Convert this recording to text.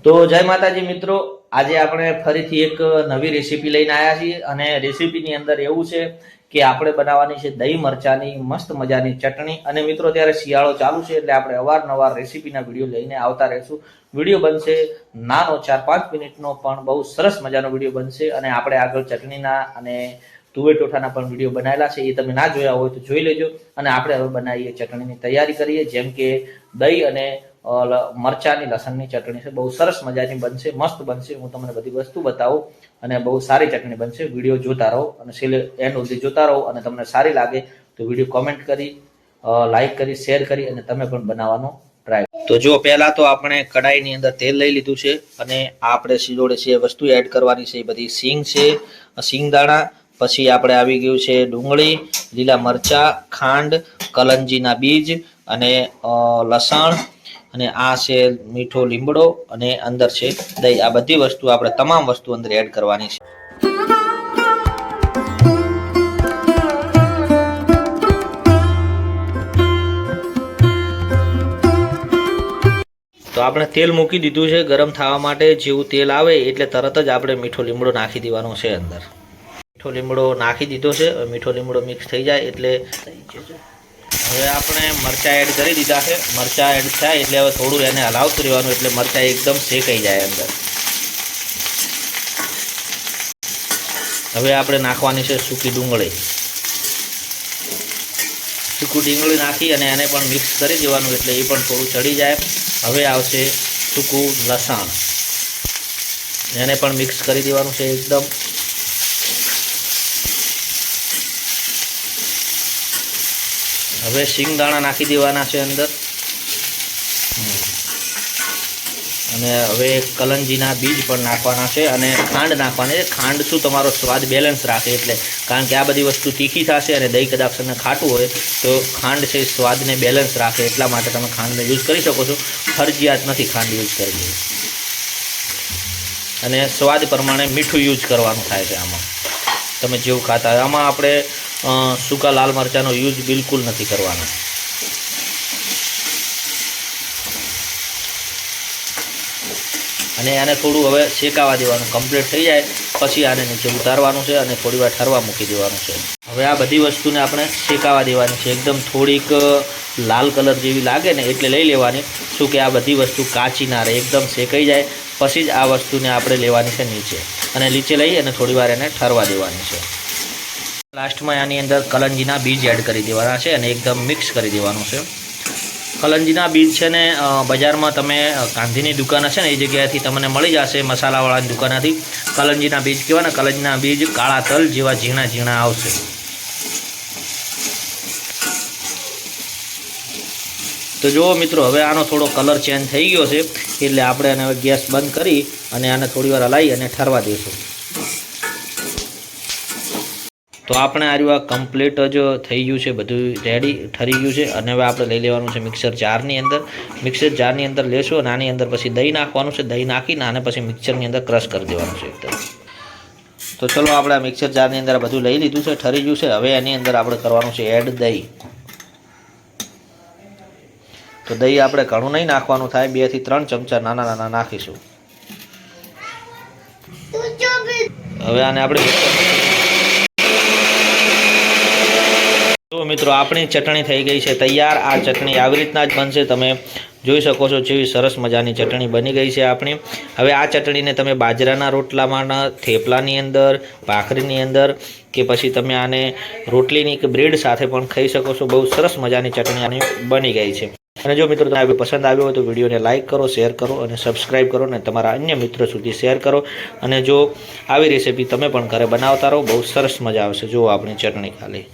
તો જય માતાજી મિત્રો, આજે આપણે ફરીથી એક નવી રેસીપી લઈને આવ્યા છીએ અને રેસીપીની અંદર એવું છે કે આપણે બનાવવાની છે દહીં મરચાની મસ્ત મજાની ચટણી। અને મિત્રો ત્યારે શિયાળો ચાલુ છે એટલે આપણે અવારનવાર રેસીપીના વિડીયો લઈને આવતા રહેશું। વિડીયો બનશે નાનો 4-5 મિનિટનો પણ બહુ સરસ મજાનો વિડીયો બનશે। અને આપણે આગળ ચટણીના અને તુવેર ટોઠાના પણ વિડીયો બનાવેલા છે, એ તમે ના જોયા હોય તો જોઈ લેજો। અને આપણે હવે બનાવીએ ચટણીની તૈયારી કરીએ, જેમ કે દહીં અને મરચાની લસણની ચટણી છે, બહુ સરસ મજાની બનશે, મસ્ત બનશે। હું તમને બધી વસ્તુ બતાવું અને બહુ સારી ચટણી બનશે। વિડીયો જોતા રહો અને છેલ્લે એન્ડ સુધી જોતા રહો અને તમને સારી લાગે તો વિડીયો કોમેન્ટ કરી, લાઈક કરી, શેર કરી અને તમે પણ બનાવવાનો ટ્રાય। તો જો પહેલા તો આપણે કડાઈની અંદર તેલ લઈ લીધું છે અને આપણે જોડે છે વસ્તુ એડ કરવાની છે, બધી સિંગ છે, સિંગદાણા, પછી આપણે આવી ગયું છે ડુંગળી, લીલા મરચા, ખાંડ, કલંજીના બીજ અને લસણ, અને આ છે મીઠો લીમડો અને અંદર છે દહીં। આ બધી વસ્તુ આપણે તમામ વસ્તુ અંદર એડ કરવાની છે। તો આપણે તેલ મૂકી દીધું છે ગરમ થવા માટે। જેવું તેલ આવે એટલે તરત જ આપણે મીઠો લીમડો નાખી દેવાનો છે અંદર। મીઠો લીમડો નાખી દીધો છે, મીઠો લીમડો મિક્સ થઈ જાય એટલે હવે આપણે મરચાં એડ કરી દીધા છે। મરચાં એડ થાય એટલે હવે થોડું એને હલાવતું રહેવાનું એટલે મરચાં એકદમ શેકાઈ જાય અંદર। હવે આપણે નાખવાની છે સૂકી ડુંગળી। સૂકી ડુંગળી નાખી અને એને પણ મિક્સ કરી દેવાનું એટલે એ પણ થોડું ચડી જાય। હવે આવશે સૂકું લસણ, એને પણ મિક્સ કરી દેવાનું છે એકદમ। હવે સિંગદાણા નાખી દેવાના છે અંદર અને હવે કલંજીના બીજ પણ નાખવાના છે અને ખાંડ નાખવાની છે। ખાંડ શું તમારો સ્વાદ બેલેન્સ રાખે એટલે, કારણ કે આ બધી વસ્તુ તીખી થશે અને દહીં કદાચ તમને ખાટું હોય તો ખાંડ છે સ્વાદને બેલેન્સ રાખે, એટલા માટે તમે ખાંડને યુઝ કરી શકો છો, ફરજિયાત નથી ખાંડ યુઝ કરવી। અને સ્વાદ પ્રમાણે મીઠું યુઝ કરવાનું થાય છે આમાં, તમે જેવું ખાતા હોય। આમાં આપણે સૂકા લાલ મરચાંનો યુઝ બિલકુલ નથી કરવાનો। અને આને થોડું હવે શેકાવા દેવાનું, કમ્પ્લીટ થઈ જાય પછી આને નીચે ઉતારવાનું છે અને થોડી વાર ઠરવા મૂકી દેવાનું છે। હવે આ બધી વસ્તુને આપણે શેકાવા દેવાની છે, એકદમ થોડીક લાલ કલર જેવી લાગે ને એટલે લઈ લેવાની, શું કે આ બધી વસ્તુ કાચી ના રહે, એકદમ શેકાઈ જાય પછી જ આ વસ્તુને આપણે લેવાની છે નીચે, અને નીચે લઈ અને થોડી વાર એને ઠરવા દેવાની છે। લાસ્ટમાં આની અંદર કલંજીના બીજ એડ કરી દેવાના છે અને એકદમ મિક્સ કરી દેવાનું છે। કલંજીના બીજ છે ને બજારમાં તમે ગાંધીની દુકાન હશે ને એ જગ્યાએથી તમને મળી જશે, મસાલાવાળાની દુકાનેથી કલંજીના બીજ કહેવાય ને, કલંજીના બીજ કાળા તલ જેવા ઝીણા ઝીણા આવશે। તો જુઓ મિત્રો, હવે આનો થોડો કલર ચેન્જ થઈ ગયો છે એટલે આપણે આને હવે ગેસ બંધ કરી અને આને થોડી વાર હલાવી અને ઠરવા દઈશું। તો આપણે આ રહ્યું કમ્પ્લીટ જ થઈ ગયું છે, બધું રેડી ઠરી ગયું છે। અને હવે આપણે લઈ લેવાનું છે મિક્સર જારની અંદર। મિક્સર જારની અંદર લેશું અને આની અંદર પછી દહીં નાખવાનું છે, દહીં નાખીને આને પછી મિક્સરની અંદર ક્રશ કરી દેવાનું છે એકદમ। તો ચલો આપણે આ મિક્સર જારની અંદર બધું લઈ લીધું છે, ઠરી ગયું છે। હવે એની અંદર આપણે કરવાનું છે એડ દહીં। તો દહીં આપણે ઘણું નહીં નાખવાનું થાય, 2 થી 3 ચમચા નાના નાના નાખીશું। હવે આને આપણે તો મિત્રો આપણી ચટણી થઈ ગઈ છે તૈયાર। આ ચટણી આવી રીતના જ બનશે, તમે જોઈ શકો છો જેવી સરસ મજાની ચટણી બની ગઈ છે આપણી। હવે આ ચટણીને તમે બાજરાના રોટલામાં, થેપલાની અંદર, ભાખરીની અંદર કે પછી તમે આને રોટલીની કે બ્રેડ સાથે પણ ખાઈ શકો છો। બહુ સરસ મજાની ચટણી આની બની ગઈ છે। અને જો મિત્રો તમને પસંદ આવ્યો હોય તો વિડીયોને લાઇક કરો, શેર કરો અને સબસ્ક્રાઈબ કરો અને તમારા અન્ય મિત્રો સુધી શેર કરો। અને જો આવી રેસીપી તમે પણ ઘરે બનાવતા રહો, બહુ સરસ મજા આવશે। જો આપણી ચટણી ખાલી